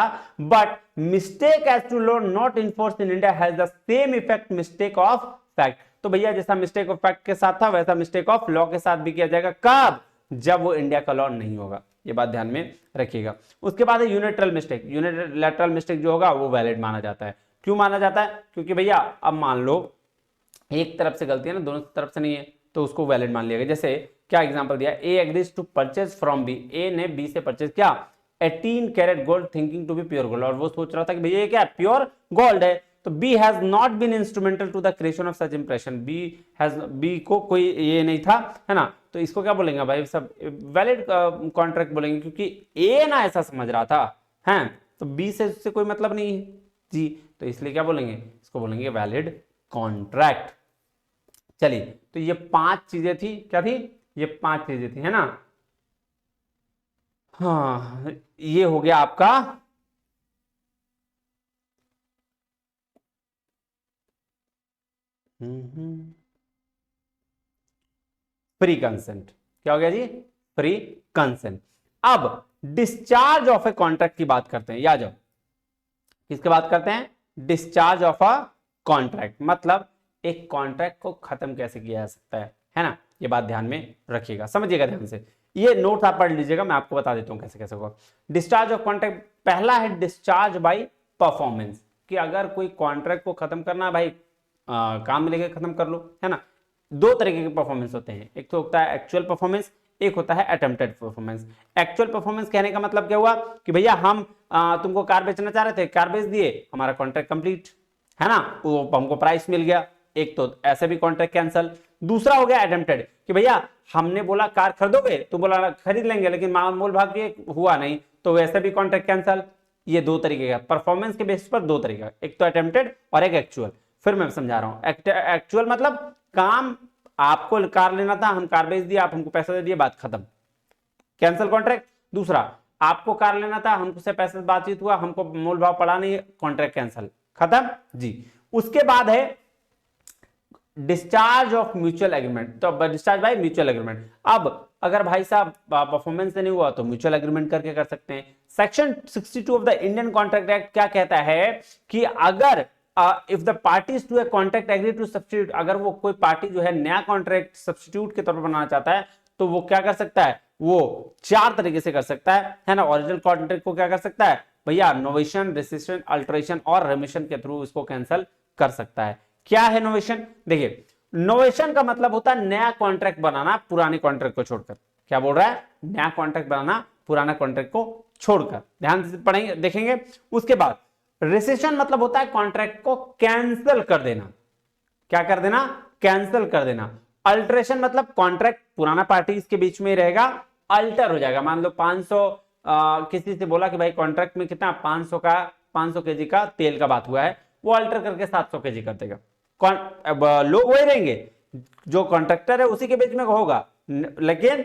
but mistake as to law not enforced in India has the same effect mistake of fact। तो भैया जैसा मिस्टेक ऑफ फैक्ट के साथ था वैसा मिस्टेक ऑफ लॉ के साथ भी किया जाएगा, कब, जब वो इंडिया का लॉ नहीं होगा, ये बात ध्यान में रखिएगा। उसके बाद है यूनिलैटरल मिस्टेक। यूनिलैटरल मिस्टेक जो होगा वो वैलिड माना जाता है। क्यों माना जाता है, क्योंकि भैया अब मान लो एक तरफ से गलती है ना, दोनों तरफ से नहीं है, तो उसको वैलिड मान लिया गया। जैसे क्या एग्जांपल दिया, A agrees to purchase from B, A ने बी से परचेज किया 18 carat gold thinking to be pure gold, और वो सोच रहा था कि भैया ये क्या प्योर गोल्ड है, तो B has not been instrumental to the creation of such impression, B को कोई ये नहीं था, है ना, तो इसको क्या बोलेंगे भाई सब, वैलिड कॉन्ट्रैक्ट बोलेंगे, क्योंकि ए ना ऐसा समझ रहा था, है, तो बी से उससे कोई मतलब नहीं है जी, तो इसलिए क्या बोलेंगे, इसको बोलेंगे वैलिड कॉन्ट्रैक्ट। चलिए, तो ये 5 चीजें थी, क्या थी, ये 5 चीजें थी, है ना। हाँ, ये हो गया आपका फ्री कंसेंट। क्या हो गया जी, फ्री कंसेंट। अब डिस्चार्ज ऑफ ए कॉन्ट्रैक्ट की बात करते हैं, या जाओ किसकी बात करते हैं, डिस्चार्ज ऑफ अ कॉन्ट्रैक्ट, मतलब एक कॉन्ट्रैक्ट को खत्म कैसे किया जा सकता है ना, ये बात ध्यान में रखिएगा, समझिएगा ध्यान से, ये नोट्स आप पढ़ लीजिएगा, मैं आपको बता देता हूं कैसे कैसे होगा। डिस्चार्ज ऑफ कॉन्ट्रैक्ट, पहला है डिस्चार्ज बाय परफॉर्मेंस, कि अगर कोई कॉन्ट्रैक्ट को खत्म करना है भाई, काम मिलेगा खत्म कर लो, है ना। 2 तरीके के परफॉर्मेंस होते हैं, एक तो होता है एक्चुअल परफॉर्मेंस, एक होता है अटेम्प्टेड परफॉर्मेंस। एक्चुअल परफॉर्मेंस कहने का मतलब क्या हुआ कि भैया हम तुमको कार बेचना चाह रहे थे, कार बेच दिए, हमारा कॉन्ट्रैक्ट कंप्लीट, है ना, वो हमको प्राइस मिल गया, एक तो ऐसे भी कॉन्ट्रैक्ट कैंसिल। दूसरा हो गया अटेम्प्टेड, कि भैया हमने बोला कार खरीदोगे, तो बोला खरीद लेंगे, लेकिन मोल भाग के हुआ नहीं, तो वैसे भी कॉन्ट्रैक्ट कैंसिल। ये 2 तरीके का परफॉर्मेंस के बेसिस पर 2 तरीका, एक तो अटेम्प्टेड और एक एक्चुअल। फिर मैं समझा रहा हूं, एक्चुअल मतलब काम, आपको कार लेना था, हम कार बेच दिया, आप हमको पैसा दे दिए, बात खत्म, कैंसिल कॉन्ट्रैक्ट। दूसरा, आपको कार लेना था, हमसे पैसे बातचीत हुआ, हमको मोल भाव पड़ा नहीं, कॉन्ट्रैक्ट कैंसिल, खत्म जी। उसके बाद है डिस्चार्ज ऑफ म्यूचुअल एग्रीमेंट, तो डिस्चार्ज बाय म्यूचुअल एग्रीमेंट। अब अगर भाई साहब परफॉर्मेंस से नहीं हुआ तो म्यूचुअल एग्रीमेंट करके कर सकते हैं। Section 62 of the Indian contract act क्या कहता है कि अगर if the parties to a contract agree to substitute, अगर वो कोई पार्टी जो है नया कॉन्ट्रैक्ट सब्स्टिट्यूट के तौर पर बनाना चाहता है, तो वो क्या कर सकता है, वो 4 तरीके से कर सकता है ना। ओरिजिनल कॉन्ट्रैक्ट को क्या कर सकता है भैया, नोवेशन, रेसिस्टेंस, अल्टरेशन और रेमिशन के थ्रू इसको कैंसिल कर सकता है। क्या है नोवेशन, देखिए नोवेशन का मतलब होता है नया कॉन्ट्रैक्ट बनाना पुराने कॉन्ट्रैक्ट को छोड़कर। क्या बोल रहा है, नया कॉन्ट्रैक्ट बनाना पुराना कॉन्ट्रैक्ट को छोड़कर, ध्यान से पढ़ेंगे देखेंगे। उसके बाद रेसिशन मतलब होता है कॉन्ट्रैक्ट को कैंसिल कर देना, क्या कर देना, कैंसिल कर देना। अल्टरेशन मतलब कॉन्ट्रैक्ट पुराना पार्टी इसके बीच में रहेगा, अल्टर हो जाएगा। मान लो 500 किसी से बोला कि भाई कॉन्ट्रैक्ट में कितना 500 केजी का तेल का बात हुआ है, वो अल्टर करके 700 केजी कर देगा। लोग वही रहेंगे, जो कॉन्ट्रैक्टर है उसी के बीच में होगा, लेकिन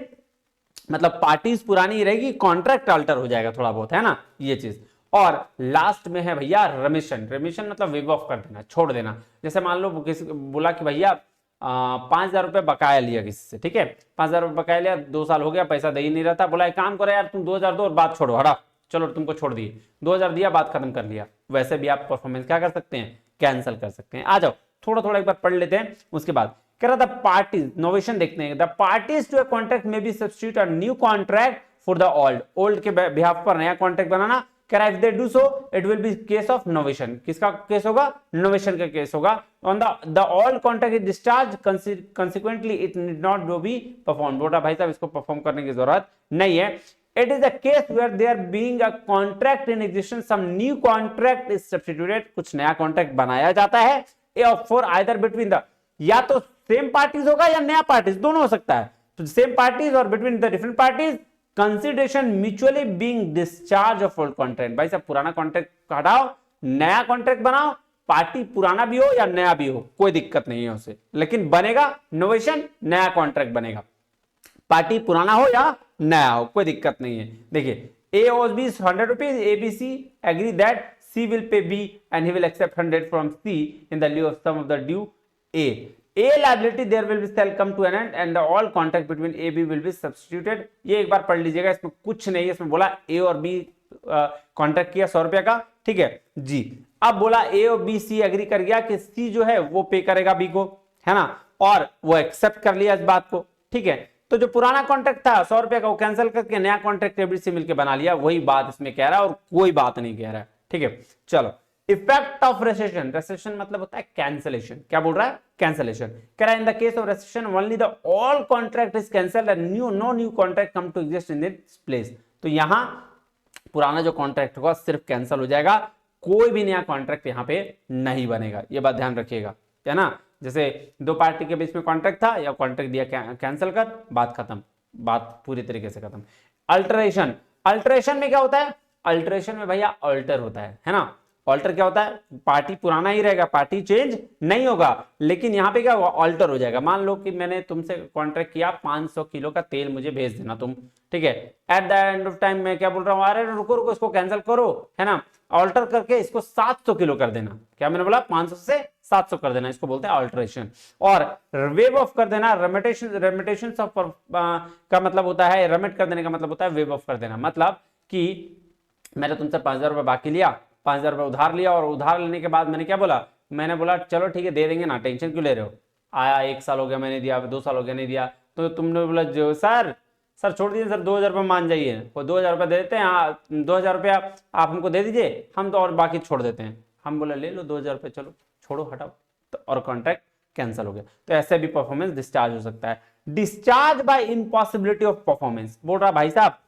मतलब पार्टीज पुरानी रहेगी, कॉन्ट्रैक्ट अल्टर हो जाएगा थोड़ा बहुत, है ना ये चीज। और लास्ट में है भैया रेमिशन। रेमिशन मतलब वेव ऑफ कर देना, छोड़ देना। जैसे मान लो किसी बोला कि भैया 5,000 रुपये बकाया लिया किसी से, ठीक है, 5,000 रुपये बकाया लिया, 2 साल हो गया, पैसा दे ही नहीं रहता, बोला एक काम करो यार तुम 2,000 दो और बात छोड़ो, हटा, चलो तुमको छोड़ दिए, 2,000 दिया, बात खत्म कर लिया। वैसे भी आप परफॉर्मेंस क्या कर सकते हैं, कैंसिल कर सकते हैं। आ जाओ थोड़ा थोड़ा एक बार पढ़ लेते हैं, उसके बाद कह रहा था पार्टीज नोवेशन देखते हैं। The parties to a contract may be substitute a new contract for the old. Old के बिहाफ पर नया कॉन्ट्रैक्ट बनाना। कह रहा है if they do so it will be case of novation. किसका केस होगा, नोवेशन का केस होगा। On the old contract is discharge consequently it need not be perform. बोला भाई साहब इसको परफॉर्म करने की जरूरत नहीं है। It is a case where there being a contract in existence, some new contract is substituted, कुछ नया कॉन्ट्रैक्ट बनाया जाता है, for either between the, या तो सेम पार्टीज होगा या नया पार्टीज, दोनों हो सकता है। तो सेम पार्टीज और between the different parties, consideration mutually being discharge of old contract. भाई साहब पुराना कॉन्ट्रैक्ट हटाओ, नया कॉन्ट्रैक्ट बनाओ, पार्टी पुराना भी हो या नया भी हो कोई दिक्कत नहीं है उसे, लेकिन बनेगा नोवेशन, नया कॉन्ट्रैक्ट बनेगा। पार्टी पुराना हो या नया हो कोई दिक्कत नहीं है। देखिए A owes B 100 rupees, A, B, C agree that C will pay B and he will accept 100 from C in the lieu of some of the due A. A liability there will be shall come to an end and the all contract between A, B will be substituted. ये एक बार पढ़ लीजिएगा, इसमें कुछ नहीं है। इसमें बोला A और B कॉन्ट्रैक्ट किया 100 रुपया का, ठीक है जी। अब बोला A और B C एग्री कर गया कि C जो है वो पे करेगा B को, है ना, और वो एक्सेप्ट कर लिया इस बात को, ठीक है। तो जो पुराना कॉन्ट्रैक्ट था 100 रुपए का वो कैंसिल करके नया कॉन्ट्रैक्ट एवरी से मिलकर बना लिया, वही बात इसमें कह रहा है और कोई बात नहीं कह रहा है, ठीक है। चलो इफेक्ट ऑफ रेसेशन। रेसेशन मतलब होता है कैंसिलेशन। क्या बोल रहा है, कैंसिलेशन। कह रहा है in the case of rescission only the old contract is cancelled and no new contract come to exist in its place. तो यहां पुराना जो कॉन्ट्रैक्ट होगा सिर्फ कैंसिल हो जाएगा, कोई भी नया कॉन्ट्रैक्ट यहां पे नहीं बनेगा, ये बात ध्यान रखिएगा, है ना। जैसे दो पार्टी के बीच में कॉन्ट्रैक्ट था या कॉन्ट्रैक्ट दिया कैंसिल कर, बात खत्म, बात पूरी तरीके से खत्म। अल्टरेशन। अल्टरेशन में क्या होता है, अल्टरेशन में भैया अल्टर होता है ना। अल्टर क्या होता है, पार्टी पुराना ही रहेगा, पार्टी चेंज नहीं होगा, लेकिन यहां पे क्या होगा, अल्टर हो जाएगा। मान लो कि मैंने तुमसे कॉन्ट्रैक्ट किया 500 किलो का तेल मुझे भेज देना तुम, ठीक है। At the end of time मैं क्या बोल रहा हूँ, अरे रुको रुको इसको कैंसिल करो, है ना, अल्टर करके इसको 700 किलो कर देना। क्या मैंने बोला, 500 से 700 कर देना, इसको बोलते हैं अल्टरेशन। और वेव ऑफ कर देना, रेमिटेशन ऑफ का मतलब होता है, रेमिट कर देने का मतलब होता है वेव ऑफ कर देना। मतलब कि मैंने तुमसे 5,000 रुपए बाकी लिया, 5,000 रुपए उधार लिया, और उधार लेने के बाद मैंने क्या बोला, मैंने बोला चलो ठीक है दे देंगे ना, टेंशन क्यों ले रहे हो, आया 1 साल हो गया मैंने दिया, 2 साल हो गया नहीं दिया, तो तुमने बोला जो सर छोड़ दीजिए सर, 2,000 रुपये मान जाइए, वो 2,000 रुपये दे देते हैं, 2,000 रुपया आप हमको दे दीजिए, हम तो और बाकी छोड़ देते हैं। हम बोला ले लो 2,000 रुपये, चलो छोड़ो हटाओ, तो और कॉन्ट्रैक्ट कैंसिल हो गया। तो ऐसे भी परफॉर्मेंस डिस्चार्ज हो सकता है। Discharge by impossibility of performance. बोल रहा भाई साहब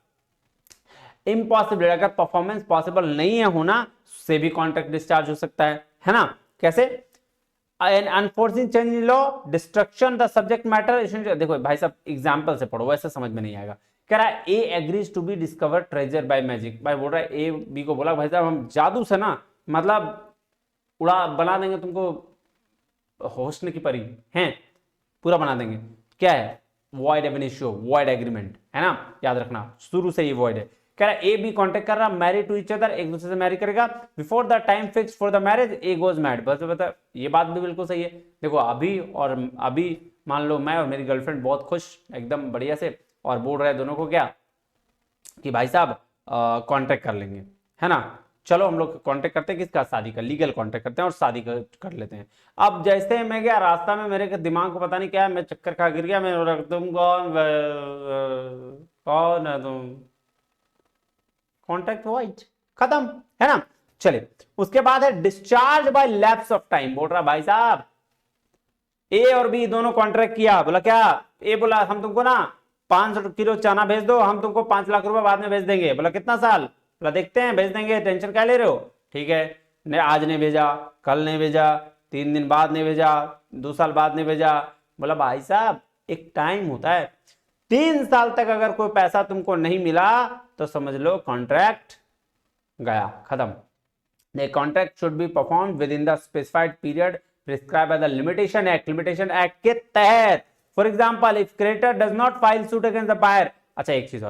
इम्पॉसिबिलिटी, अगर परफॉर्मेंस पॉसिबल नहीं है होना से भी कॉन्ट्रैक्ट डिस्चार्ज हो सकता है ना। कैसे, an unforeseen change in law, destruction the subject matter. देखो भाई साहब एग्जांपल से पढ़ो, वैसे समझ में नहीं आएगा। कह रहा है A agrees to be discover treasure by magic. भाई बोल रहा है ए बी को बोला भाई साहब हम जादू से ना मतलब उड़ा बना देंगे तुमको, होस्ट की परी हैं, पूरा बना देंगे। क्या है, वॉइड एब इनिशियो, वॉइड एग्रीमेंट, है ना, याद रखना शुरू से ये वॉइड है। कह रहा है ए बी कॉन्टेक्ट कर रहा, मैरी टू ईच अदर, एक दूसरे से मैरी करेगा, before the time fix for the marriage A goes mad. बस बता, ये बात भी बिल्कुल सही है। देखो अभी और अभी मान लो मैं और मेरी गर्लफ्रेंड बहुत खुश एकदम बढ़िया से, और बोल रहे हैं दोनों को क्या कि भाई साहब कॉन्ट्रैक्ट कर लेंगे, है ना, चलो हम लोग कॉन्ट्रैक्ट करते हैं किसका, शादी का, लीगल कॉन्ट्रैक्ट करते हैं और शादी कर लेते हैं। अब जैसे मैं गया रास्ता में, मेरे दिमाग को पता नहीं क्या है, मैं चक्कर खा गिर गया, मैं तुम कौन है तुम, कॉन्ट्रैक्ट वाइट, खत्म, है ना। चलिए उसके बाद है discharge by lapse of time. बोल रहा भाई साहब ए और बी दोनों कॉन्ट्रैक्ट किया, बोला क्या, ए बोला हम तुमको ना 500 किलो चना भेज दो, हम तुमको 5 लाख रुपए बाद में भेज देंगे। बोला कितना साल, बोला देखते हैं भेज देंगे, टेंशन क्या ले रहे हो, ठीक है। ने आज नहीं भेजा, कल नहीं भेजा, 3 दिन बाद नहीं भेजा, 2 साल बाद नहीं भेजा। बोला भाई साहब एक टाइम होता है, 3 साल तक अगर कोई पैसा तुमको नहीं मिला तो समझ लो कॉन्ट्रैक्ट गया, खत्म। The contract should be perform within the specified period prescribe by the limitation act. Limitation act के तहत, for example if creditor does not file suit against the buyer अच्छा एक चीज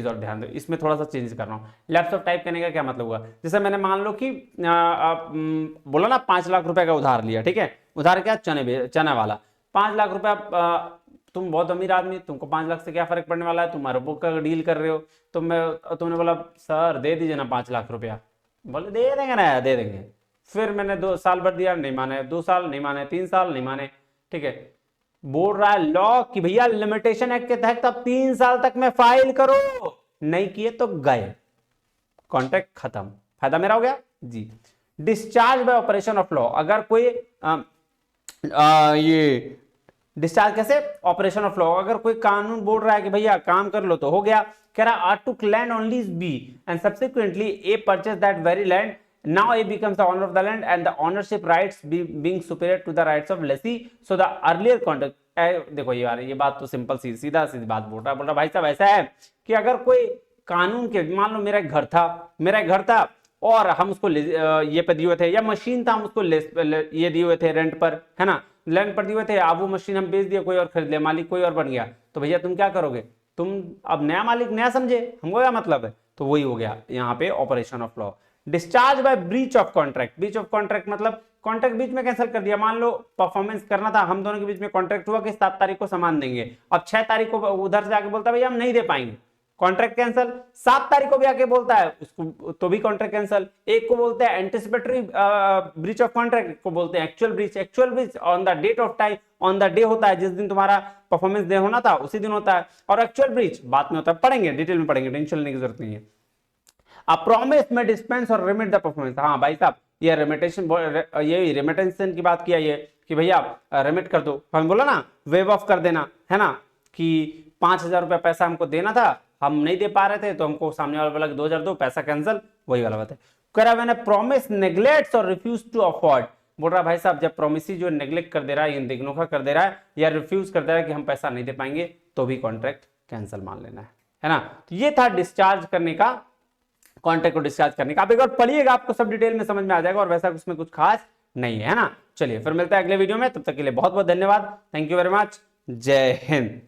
और ध्यान दो, इसमें थोड़ा सा चेंज कर रहा हूँ। लैप्स ऑफ टाइप करने का क्या मतलब हुआ, जैसे मैंने मान लो कि बोला ना 5 लाख रुपए का उधार लिया, ठीक है, उधार क्या, चने वाला 5 लाख रुपया। तुम बहुत अमीर आदमी, तुमको 5 लाख से क्या फर्क पड़ने वाला है, तुम अरबों का डील कर रहे हो। तुमने बोला सर दे दीजिए ना 5 लाख रुपया, बोले दे देंगे ना, दे देंगे। फिर मैंने 2 साल भर दिया, नहीं माने, 2 साल नहीं माने, 3 साल नहीं माने, ठीक है। बोल रहा है लॉ कि भैया लिमिटेशन एक्ट के तहत अब 3 साल तक में फाइल करो, नहीं किए तो गए, कॉन्ट्रैक्ट खत्म, फायदा मेरा हो गया जी। Discharge by operation of law, अगर कोई ये डिस्चार्ज कैसे, ऑपरेशन ऑफ लॉ, अगर कोई कानून बोल रहा है कि भैया काम कर लो तो हो गया। कह रहा are to land on lease B and subsequently A purchase that very land, now A becomes the owner of the land and the ownership rights being superior to the rights of lessee, so the earlier contract. देखो यार ये बात तो सिंपल सीधा सीधी बात बोल रहा भाई साहब ऐसा है कि अगर कोई कानून के, मान लो मेरा एक घर था और हम उसको ये पे दिए हुए थे, या मशीन था हम उसको ये दिए हुए थे रेंट पर, है ना, लैंड पर दिए हुए थे, अब वो मशीन हम बेच दिया, कोई और खरीद लिया, मालिक कोई और बन गया, तो भैया तुम क्या करोगे, तुम अब नया मालिक नया समझे, हमको क्या मतलब है, तो वही हो गया यहाँ पे operation of law. Discharge by breach of contract, breach of contract मतलब कॉन्ट्रैक्ट बीच में कैंसिल कर दिया, मान लो परफॉर्मेंस करना था, हम दोनों के बीच में कॉन्ट्रैक्ट हुआ कि 7 तारीख को सामान देंगे, अब 6 तारीख को उधर से आके बोलता है भैया हम नहीं दे पाएंगे, कॉन्ट्रैक्ट कैंसिल। 7 तारीख को भी आके बोलता है उसको, तो भी कॉन्ट्रैक्ट कैंसिल। एक को बोलते हैं एंटिसिपेटरी ब्रीच ऑफ कॉन्ट्रैक्ट, को बोलते हैं actual breach on the date of time, on the day होता है जिस दिन तुम्हारा परफॉर्मेंस डे होना था उसी दिन होता है, और एक्चुअल ब्रीच बाद में होता है, पढ़ेंगे डिटेल में पढ़ेंगे, टेंशन लेने की जरूरत नहीं है। A promise में डिस्पेंस और रिमिट द परफॉर्मेंस, हाँ भाई साहब ये रेमिटेशन, ये रेमिटेंशन की बात किया ये कि भैया रेमिट कर दो, हम बोला ना वेव ऑफ कर देना, है ना, कि 5,000 रुपया पैसा हमको देना था, हम नहीं दे पा रहे थे, तो हमको सामने वाला बोला कि 2,000 दो, पैसा कैंसिल, वही वाला बात है। कह रहा मैंने प्रॉमिस नेग्लेक्ट्स और रिफ्यूज टू अफोर्ड, बोल रहा भाई साहब जब प्रोमिसी जो नेग्लेक्ट कर दे रहा है, दिग्नोखा कर दे रहा है, या रिफ्यूज कर दे रहा है कि हम पैसा नहीं दे पाएंगे, तो भी कॉन्ट्रैक्ट कैंसिल मान लेना है ना। तो ये था डिस्चार्ज करने का, कॉन्ट्रैक्ट को डिस्चार्ज करने का। आप एक बार पढ़िएगा, आपको सब डिटेल में समझ में आ जाएगा, और वैसा उसमें कुछ खास नहीं है ना। चलिए फिर मिलता है अगले वीडियो में, तब तक के लिए बहुत बहुत धन्यवाद, थैंक यू वेरी मच, जय हिंद।